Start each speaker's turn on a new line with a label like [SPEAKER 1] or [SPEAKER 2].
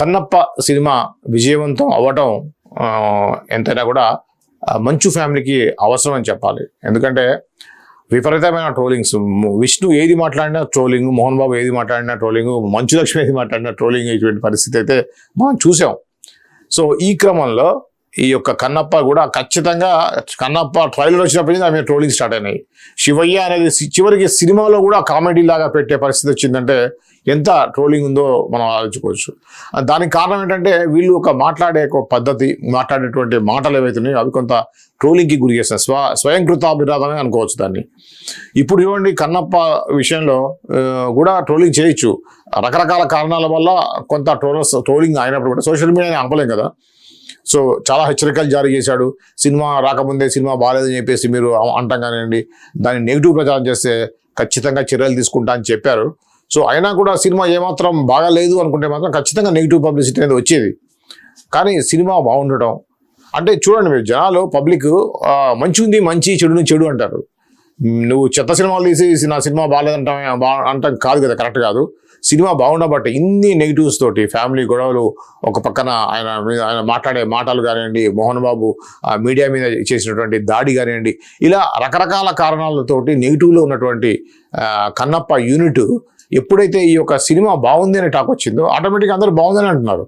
[SPEAKER 1] Kannappa cinema విజయవంతం అవ్వటం ఎంతైనా కూడా మంచు ఫ్యామిలీకి అవసరం అని చెప్పాలి. ఎందుకంటే విపరీతమైన ట్రోలింగ్స్, విష్ణు ఏది మాట్లాడినా ట్రోలింగ్, మోహన్ బాబు ఏది మాట్లాడినా ట్రోలింగ్, మంచు లక్ష్మి ఏది మాట్లాడినా ట్రోలింగ్ ఇటువంటి పరిస్థితి అయితే మనం చూసాం. సో ఈ క్రమంలో ఈ యొక్క కన్నప్ప కూడా ఖచ్చితంగా కన్నప్ప ట్రైలర్ వచ్చినప్పటి నుంచి ఆమె ట్రోలింగ్ స్టార్ట్ అయినాయి. శివయ్య అనేది చివరికి సినిమాలో కూడా కామెడీ లాగా పెట్టే పరిస్థితి వచ్చిందంటే ఎంత ట్రోలింగ్ ఉందో మనం ఆలోచించుకోవచ్చు. దానికి కారణం ఏంటంటే వీళ్ళు ఒక మాట్లాడే ఒక పద్ధతి, మాట్లాడేటువంటి మాటలు ఏవైతున్నాయో అవి కొంత ట్రోలింగ్కి గురి చేస్తాయి. స్వయంకృతాభిరాధమే అనుకోవచ్చు దాన్ని. ఇప్పుడు చూడండి కన్నప్ప విషయంలో కూడా ట్రోలింగ్ చేయొచ్చు. రకరకాల కారణాల వల్ల కొంత ట్రోలింగ్ అయినప్పుడు కూడా సోషల్ మీడియాని ఆపలేం కదా. సో చాలా హెచ్చరికలు జారీ చేశాడు. సినిమా రాకముందే సినిమా బాగాలేదని చెప్పేసి మీరు అంటాం కానివ్వండి, దాన్ని నెగిటివ్ ప్రచారం చేస్తే ఖచ్చితంగా చర్యలు తీసుకుంటా అని చెప్పారు. సో అయినా కూడా సినిమా ఏమాత్రం బాగాలేదు అనుకుంటే మాత్రం ఖచ్చితంగా నెగిటివ్ పబ్లిసిటీ అనేది వచ్చేది. కానీ సినిమా బాగుండటం అంటే చూడండి, మీరు జనాలు పబ్లిక్ మంచి ఉంది మంచి, చెడుని చెడు అంటారు. నువ్వు చెత్త సినిమాలు తీసి నా సినిమా బాగాలేదంటాం అంటాం కాదు కదా, కరెక్ట్ కాదు. సినిమా బాగుండబట్టి ఇన్ని నెగిటివ్స్ తోటి ఫ్యామిలీ గొడవలు, ఒక పక్కన ఆయన మాట్లాడే మాటలు కానివ్వండి, మోహన్ బాబు మీడియా మీద చేసినటువంటి దాడి కానివ్వండి, ఇలా రకరకాల కారణాలతోటి నెగిటివ్లో ఉన్నటువంటి కన్నప్ప యూనిట్ ఎప్పుడైతే ఈ యొక్క సినిమా బాగుంది అనే టాక్ వచ్చిందో ఆటోమేటిక్గా అందరూ బాగుందని అంటున్నారు.